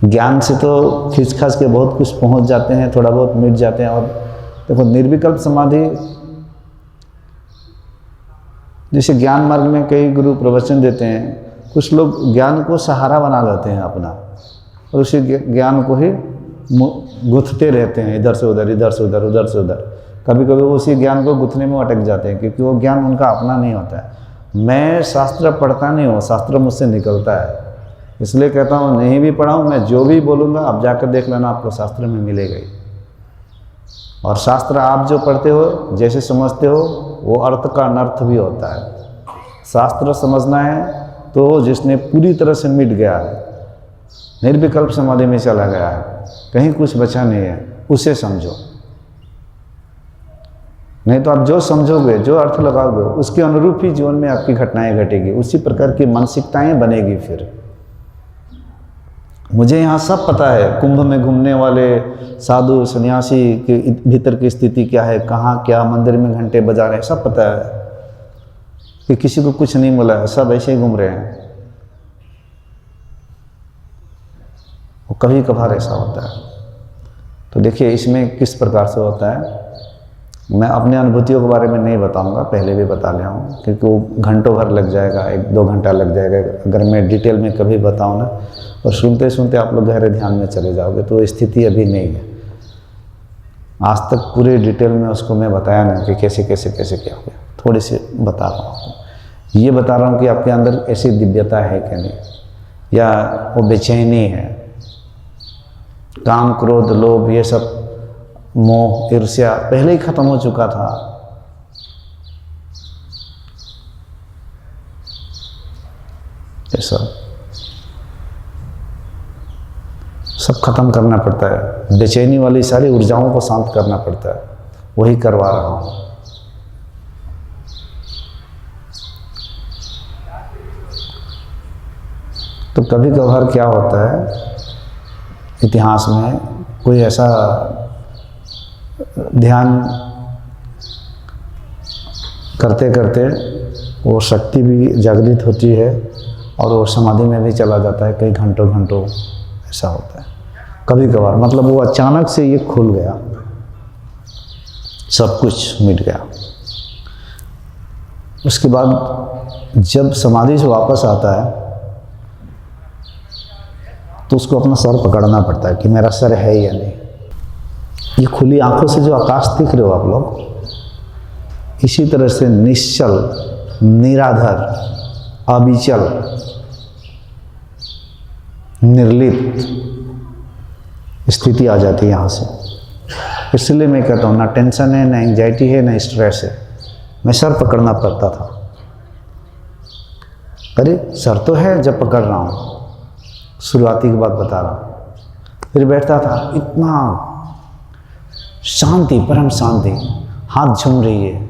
ज्ञान से तो खींच खाच के बहुत कुछ पहुंच जाते हैं, थोड़ा बहुत मिट जाते हैं। और देखो निर्विकल्प समाधि, जैसे ज्ञान मार्ग में कई गुरु प्रवचन देते हैं, कुछ लोग ज्ञान को सहारा बना लेते हैं अपना, और उसी ज्ञान को ही गुथते रहते हैं, इधर से उधर, इधर से उधर, उधर से उधर। कभी कभी वो उसी ज्ञान को गुथने में अटक जाते हैं, क्योंकि वो ज्ञान उनका अपना नहीं होता है। मैं शास्त्र पढ़ता नहीं हूँ, शास्त्र मुझसे निकलता है, इसलिए कहता हूँ नहीं भी पढ़ा हूँ, मैं जो भी बोलूँगा आप जाकर देख लेना, आपको शास्त्र में मिलेगा ही। और शास्त्र आप जो पढ़ते हो, जैसे समझते हो, वो अर्थ का अनर्थ भी होता है। शास्त्र समझना है तो जिसने पूरी तरह से मिट गया है, निर्विकल्प समाधि में चला गया है, कहीं कुछ बचा नहीं है, उसे समझो। नहीं तो आप जो समझोगे, जो अर्थ लगाओगे, उसके अनुरूप ही जीवन में आपकी घटनाएं घटेगी, उसी प्रकार की मानसिकताएं बनेगी। फिर मुझे यहाँ सब पता है, कुंभ में घूमने वाले साधु सन्यासी के भीतर की स्थिति क्या है, कहाँ क्या मंदिर में घंटे बजा रहे हैं, सब पता है कि किसी को कुछ नहीं मिला है, सब ऐसे ही घूम रहे हैं। वो कभी कभार ऐसा होता है। तो देखिए इसमें किस प्रकार से होता है, मैं अपने अनुभूतियों के बारे में नहीं बताऊंगा, पहले भी बता लिया हूँ, क्योंकि वो घंटों भर लग जाएगा, 1-2 घंटा लग जाएगा अगर मैं डिटेल में कभी बताऊँ ना, और सुनते सुनते आप लोग गहरे ध्यान में चले जाओगे, तो स्थिति अभी नहीं है। आज तक पूरे डिटेल में उसको मैं बताया नहीं कि कैसे कैसे कैसे क्या हो गया, थोड़ी सी बता रहा हूँ आपको। ये बता रहा हूँ कि आपके अंदर ऐसी दिव्यता है कि नहीं, या वो बेचैनी है, काम क्रोध लोभ ये सब मोह ईर्ष्या पहले ही खत्म हो चुका था। ये सब खत्म करना पड़ता है, बेचैनी वाली सारी ऊर्जाओं को शांत करना पड़ता है, वही करवा रहा हूं। तो कभी कभार क्या होता है इतिहास में, कोई ऐसा ध्यान करते करते वो शक्ति भी जागृत होती है और वो समाधि में भी चला जाता है, कई घंटों घंटों ऐसा होता है। कभी कभार मतलब वो अचानक से ये खुल गया, सब कुछ मिट गया। उसके बाद जब समाधि से वापस आता है तो उसको अपना सर पकड़ना पड़ता है कि मेरा सर है या नहीं। ये खुली आंखों से जो आकाश दिख रहे हो आप लोग, इसी तरह से निश्चल, निराधर, अविचल, निर्लिप्त स्थिति आ जाती है यहाँ से। इसलिए मैं कहता हूँ ना टेंशन है, ना एंजाइटी है, ना स्ट्रेस है। मैं सर पकड़ना पड़ता था, अरे सर तो है जब पकड़ रहा हूँ, शुरुआती की बात बता रहा हूँ। फिर बैठता था, इतना शांति, परम शांति, हाथ झूम रही है,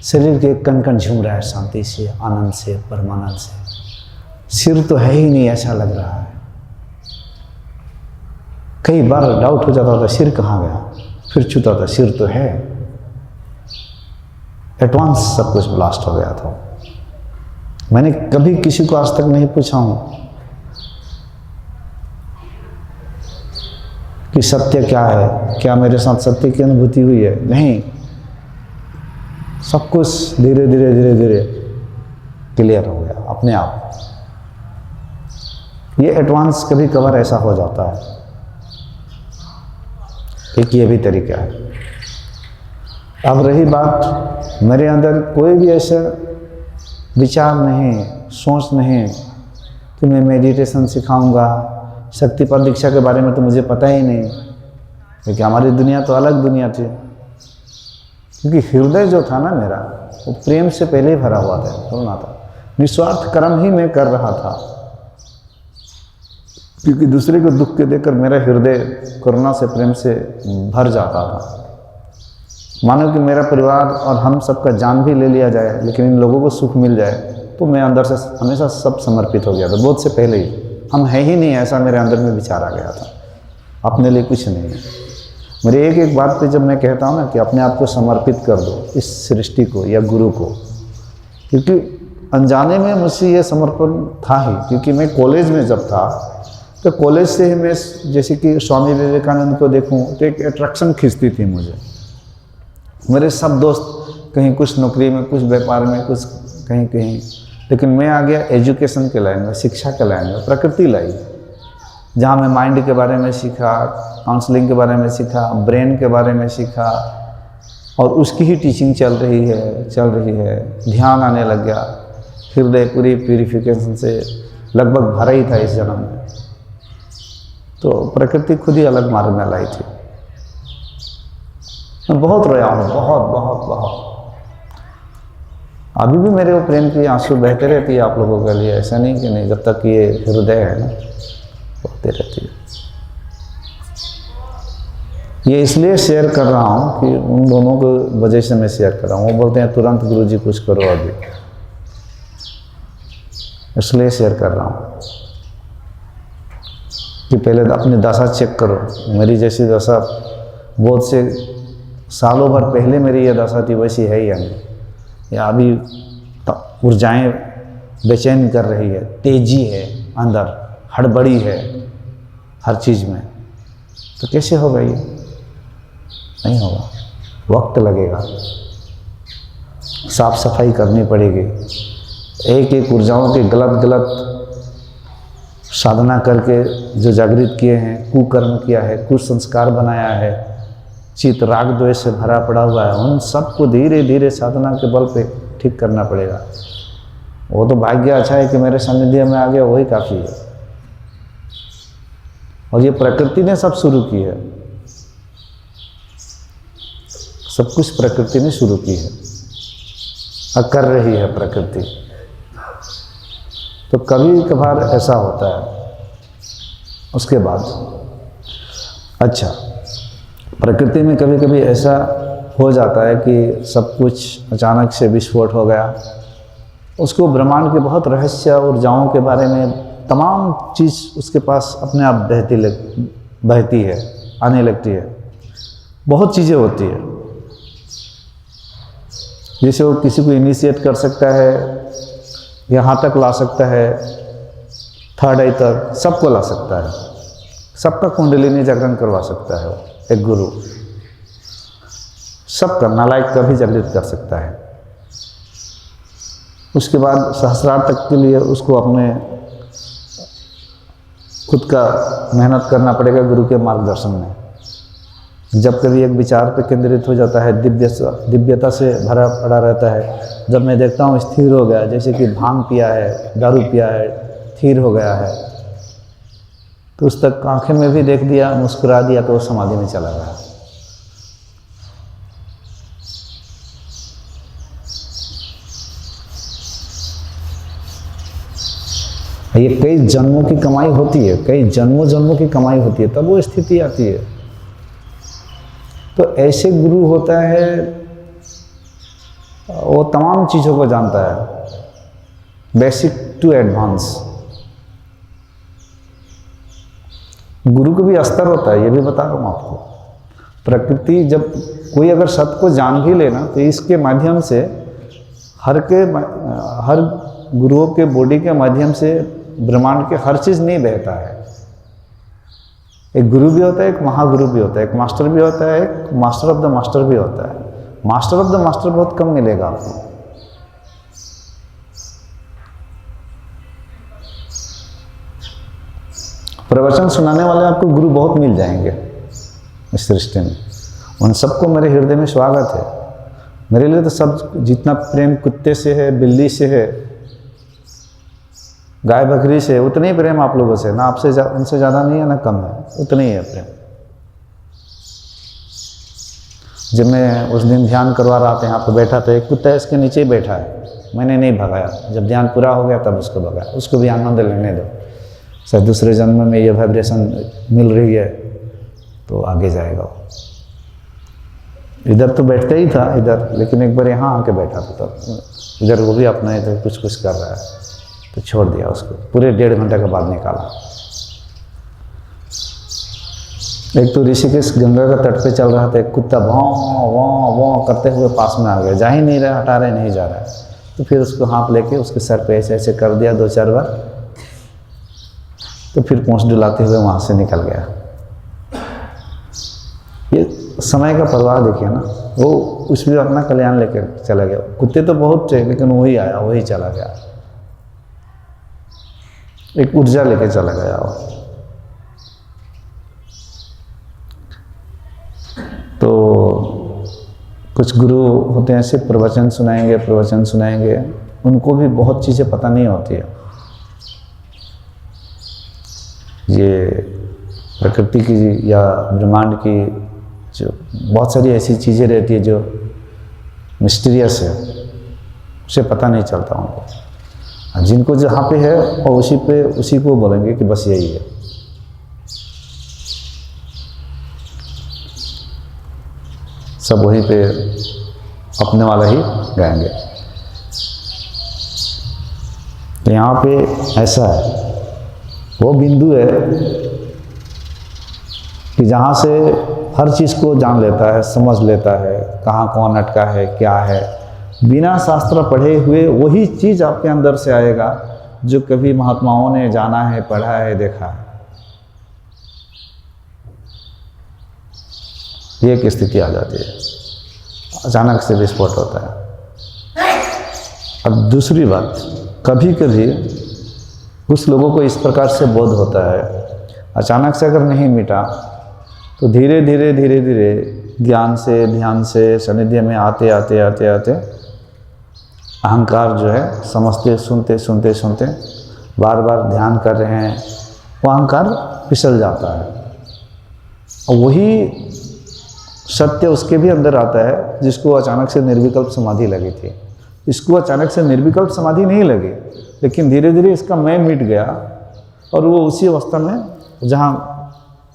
शरीर के कण कण झूम रहा है शांति से, आनंद से, परमानंद से। सिर तो है ही नहीं ऐसा लग रहा है। कई बार डाउट हो जाता था सिर कहाँ गया, फिर छूता था सिर तो है। एडवांस सब कुछ ब्लास्ट हो गया था। मैंने कभी किसी को आज तक नहीं पूछा हूँ कि सत्य क्या है, क्या मेरे साथ सत्य की अनुभूति हुई है, नहीं। सब कुछ धीरे धीरे धीरे धीरे क्लियर हो गया अपने आप। ये एडवांस कभी कभार ऐसा हो जाता है। एक ये भी तरीका है। अब रही बात, मेरे अंदर कोई भी ऐसा विचार नहीं, सोच नहीं कि मैं मेडिटेशन सिखाऊंगा। शक्तिपात दीक्षा के बारे में तो मुझे पता ही नहीं, क्योंकि हमारी दुनिया तो अलग दुनिया थी। क्योंकि हृदय जो था ना मेरा, वो प्रेम से पहले ही भरा हुआ था, बोलना था। निस्वार्थ कर्म ही मैं कर रहा था, क्योंकि दूसरे को दुख के देकर मेरा हृदय करुणा से, प्रेम से भर जाता था। मानो कि मेरा परिवार और हम सबका जान भी ले लिया जाए, लेकिन इन लोगों को सुख मिल जाए, तो मैं अंदर से हमेशा सब समर्पित हो गया था। बहुत से पहले ही हम है ही नहीं, ऐसा मेरे अंदर में विचार आ गया था। अपने लिए कुछ नहीं है। मेरे एक एक बात पे जब मैं कहता हूँ ना कि अपने आप को समर्पित कर दो इस सृष्टि को या गुरु को, क्योंकि अनजाने में मुझसे ये समर्पण था ही। क्योंकि मैं कॉलेज में जब था तो कॉलेज से ही मैं जैसे कि स्वामी विवेकानंद को देखूं तो एक अट्रैक्शन खींचती थी मुझे। मेरे सब दोस्त कहीं कुछ नौकरी में, कुछ व्यापार में, कुछ कहीं कहीं, लेकिन मैं आ गया एजुकेशन के लाइन में, शिक्षा के लाइन में, प्रकृति लाइन, जहाँ मैं माइंड के बारे में सीखा, काउंसलिंग के बारे में सीखा, ब्रेन के बारे में सीखा, और उसकी ही टीचिंग चल रही है। ध्यान आने लग गया, हृदय पूरी प्यूरिफिकेशन से लगभग भरा ही था इस जन्म में। तो प्रकृति खुद ही अलग मार्ग में लाई थी। मैं बहुत रोया हूँ, बहुत बहुत बहुत। अभी भी मेरे वो प्रेम की आंसू बहते रहती है आप लोगों के लिए, ऐसा नहीं कि नहीं, जब तक ये हृदय है ना बहते रहती है। ये इसलिए शेयर कर रहा हूँ कि उन दोनों को वजह से मैं शेयर कर रहा हूँ। वो बोलते हैं तुरंत गुरुजी कुछ करो अभी, इसलिए शेयर कर रहा हूँ कि पहले अपनी दशा चेक करो। मेरी जैसी दशा बहुत से सालों भर पहले मेरी ये दशा थी, वैसी है या नहीं, या अभी ऊर्जाएं बेचैन कर रही है, तेजी है अंदर, हड़बड़ी है हर चीज़ में, तो कैसे होगा ये? नहीं होगा, वक्त लगेगा, साफ सफाई करनी पड़ेगी। एक एक ऊर्जाओं के गलत साधना करके जो जागृत किए हैं, कुकर्म किया है, कुसंस्कार बनाया है, चित्त राग द्वेष से भरा पड़ा हुआ है, उन सबको धीरे धीरे साधना के बल पे ठीक करना पड़ेगा। वो तो भाग्य अच्छा है कि मेरे सानिध्य में आ गया, वही काफ़ी है। और ये प्रकृति ने सब शुरू की है, सब कुछ प्रकृति ने शुरू की है और कर रही है प्रकृति। तो कभी कभार ऐसा होता है, उसके बाद अच्छा, प्रकृति में कभी कभी ऐसा हो जाता है कि सब कुछ अचानक से विस्फोट हो गया। उसको ब्रह्मांड के बहुत रहस्य ऊर्जाओं के बारे में तमाम चीज़ उसके पास अपने आप बहती है, आने लगती है, बहुत चीज़ें होती है। जैसे वो किसी को इनिशिएट कर सकता है, यहाँ तक ला सकता है, थर्ड आई तक सबको ला सकता है, सबका कुंडलिनी जागरण करवा सकता है वो, एक गुरु सबका, नालायक का भी जागृत कर सकता है। उसके बाद सहस्रार तक के लिए उसको अपने खुद का मेहनत करना पड़ेगा गुरु के मार्गदर्शन में। जब कभी एक विचार पे केंद्रित हो जाता है, दिव्यता से भरा पड़ा रहता है, जब मैं देखता हूँ स्थिर हो गया, जैसे कि भांग पिया है, दारू पिया है, स्थिर हो गया है, तो उस तक आंखें में भी देख दिया, मुस्कुरा दिया, तो वो समाधि में चला गया। ये कई जन्मों की कमाई होती है, कई जन्मों की कमाई होती है, तब वो स्थिति आती है। तो ऐसे गुरु होता है, वो तमाम चीज़ों को जानता है, बेसिक टू एडवांस। गुरु का भी स्तर होता है, ये भी बता रहा हूँ आपको। प्रकृति जब कोई अगर सत्य को जान भी लेना, तो इसके माध्यम से हर गुरुओं के बॉडी के माध्यम से ब्रह्मांड के हर चीज़ नहीं बहता है। एक गुरु भी होता है, एक महागुरु भी होता है, एक मास्टर भी होता है, एक मास्टर ऑफ द मास्टर भी होता है। मास्टर ऑफ द मास्टर बहुत कम मिलेगा आपको। प्रवचन सुनाने वाले आपको गुरु बहुत मिल जाएंगे इस सृष्टि में। उन सबको मेरे हृदय में स्वागत है। मेरे लिए तो सब, जितना प्रेम कुत्ते से है, बिल्ली से है, गाय बकरी से, उतना ही प्रेम आप लोगों से, ना आपसे उनसे ज़्यादा नहीं है ना कम है, उतना ही है प्रेम। जब मैं उस दिन ध्यान करवा रहा था, यहाँ पर बैठा था, एक कुत्ता इसके नीचे ही बैठा है, मैंने नहीं भगाया। जब ध्यान पूरा हो गया तब उसको भगाया। उसको भी आनंद लेने दो, शायद दूसरे जन्म में ये वाइब्रेशन मिल रही है तो आगे जाएगा वो। इधर तो बैठता ही था इधर, लेकिन एक बार यहाँ आके बैठा था, तब इधर वो भी अपना इधर कुछ कर रहा है, तो छोड़ दिया उसको। पूरे 1.5 घंटे के बाद निकाला। एक तो ऋषिकेश गंगा का तट पे चल रहा था, एक कुत्ता भौं करते हुए पास में आ गया, जा ही नहीं रहा, हटा रहे नहीं जा रहा है। तो फिर उसको हाथ लेके उसके सर पे ऐसे ऐसे कर दिया 2-4 बार, तो फिर पूंछ डुलाते हुए वहाँ से निकल गया। ये समय का प्रवाह देखिए ना, वो उसमें अपना कल्याण लेकर चला गया। कुत्ते तो बहुत थे लेकिन वही आया, वही चला गया, एक ऊर्जा लेकर चला गया वो। तो कुछ गुरु होते हैं ऐसे, प्रवचन सुनाएंगे, उनको भी बहुत चीज़ें पता नहीं होती है। ये प्रकृति की या ब्रह्मांड की जो बहुत सारी ऐसी चीज़ें रहती है जो मिस्टीरियस है, उसे पता नहीं चलता उनको। जिनको जहाँ पे है और उसी को बोलेंगे कि बस यही है। सब वहीं पे अपने वाला ही गाएंगे। तो यहाँ पे ऐसा है, वो बिंदु है कि जहाँ से हर चीज़ को जान लेता है, समझ लेता है, कहाँ कौन अटका है, क्या है। बिना शास्त्र पढ़े हुए वही चीज़ आपके अंदर से आएगा जो कभी महात्माओं ने जाना है, पढ़ा है, देखा है। ये एक स्थिति आ जाती है, अचानक से विस्फोट होता है। अब दूसरी बात, कभी कभी कुछ लोगों को इस प्रकार से बोध होता है, अचानक से अगर नहीं मिटा तो धीरे धीरे ज्ञान से, ध्यान से, सानिध्य में आते अहंकार जो है, समझते सुनते बार बार ध्यान कर रहे हैं, वो अहंकार फिसल जाता है। और वही सत्य उसके भी अंदर आता है जिसको अचानक से निर्विकल्प समाधि लगी थी। इसको अचानक से निर्विकल्प समाधि नहीं लगी, लेकिन धीरे धीरे इसका मैं मिट गया और वो उसी अवस्था में जहाँ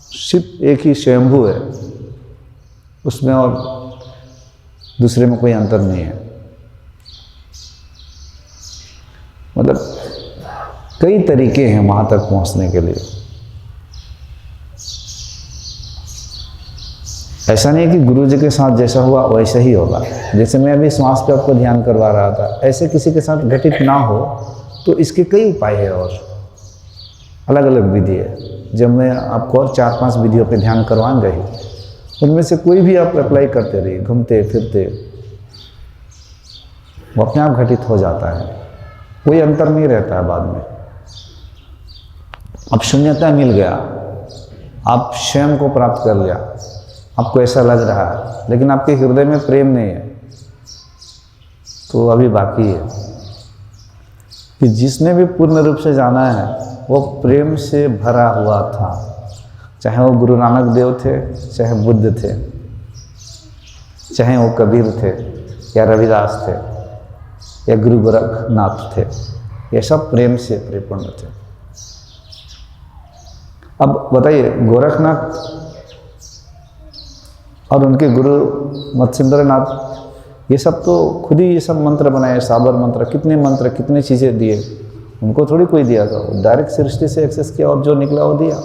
सिर्फ एक ही स्वयंभू है, उसमें और दूसरे में कोई अंतर नहीं है। मतलब कई तरीके हैं वहाँ तक पहुँचने के लिए। ऐसा नहीं कि गुरु जी के साथ जैसा हुआ वैसा ही होगा। जैसे मैं अभी श्वास पे आपको ध्यान करवा रहा था, ऐसे किसी के साथ घटित ना हो तो इसके कई उपाय है और अलग अलग विधि है। जब मैं आपको और 4-5 विधियों पे ध्यान करवाऊंगा ही, उनमें से कोई भी आप अप्लाई करते रहिए, घूमते फिरते, वो अपने आप घटित हो जाता है, कोई अंतर नहीं रहता है बाद में। अब शून्यता मिल गया, आप स्वयं को प्राप्त कर लिया, आपको ऐसा लग रहा है, लेकिन आपके हृदय में प्रेम नहीं है, तो अभी बाकी है। कि जिसने भी पूर्ण रूप से जाना है वो प्रेम से भरा हुआ था, चाहे वो गुरु नानक देव थे, चाहे बुद्ध थे, चाहे वो कबीर थे या रविदास थे या गुरु गोरखनाथ थे, ये सब प्रेम से परिपूर्ण थे। अब बताइए, गोरखनाथ और उनके गुरु मत्स्येंद्रनाथ, ये सब तो खुद ही ये सब मंत्र बनाए, साबर मंत्र, कितने मंत्र, कितने चीज़ें दिए, उनको थोड़ी कोई दिया था। वो डायरेक्ट सृष्टि से एक्सेस किया और जो निकला वो दिया।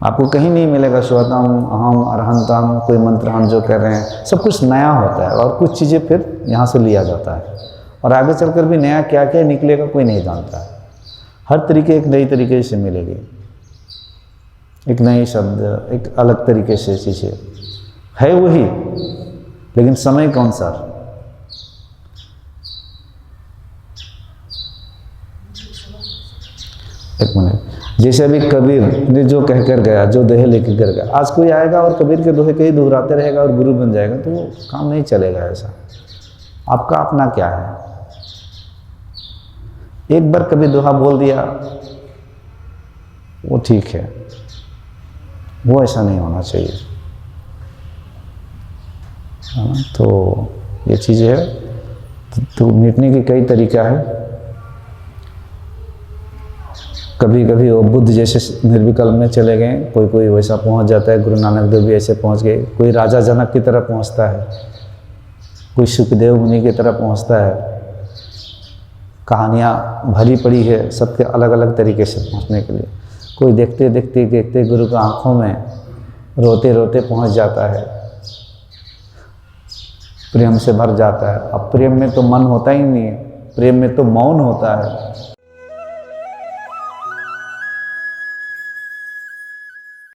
आपको कहीं नहीं मिलेगा श्वेतम अहम अरहंतम कोई मंत्र हम जो कर रहे हैं, सब कुछ नया होता है और कुछ चीज़ें फिर यहाँ से लिया जाता है, और आगे चलकर भी नया क्या क्या निकलेगा कोई नहीं जानता है। हर तरीके एक नई तरीके से मिलेगी, एक नई शब्द, एक अलग तरीके से चीज़ें है वही, लेकिन समय के अनुसार। एक मिनट, जैसे अभी कबीर ने जो कह कर गया, जो दोहे लेकर कर गया, आज कोई आएगा और कबीर के दोहे कहीं दोहराते रहेगा और गुरु बन जाएगा, तो वो काम नहीं चलेगा। ऐसा आपका अपना क्या है, एक बार कभी दोहा बोल दिया वो ठीक है, वो ऐसा नहीं होना चाहिए। तो ये चीज़ है, तो मिटने की कई तरीका है। कभी कभी वो बुद्ध जैसे निर्विकल्प में चले गए, कोई कोई वैसा पहुंच जाता है, गुरु नानक देव भी ऐसे पहुंच गए, कोई राजा जनक की तरह पहुंचता है, कोई सुखदेव मुनि की तरह पहुंचता है। कहानियाँ भरी पड़ी है सबके अलग अलग तरीके से पहुंचने के लिए। कोई देखते देखते गुरु की आंखों में रोते रोते पहुंच जाता है, प्रेम से भर जाता है। अब प्रेम में तो मन होता ही नहीं है, प्रेम में तो मौन होता है।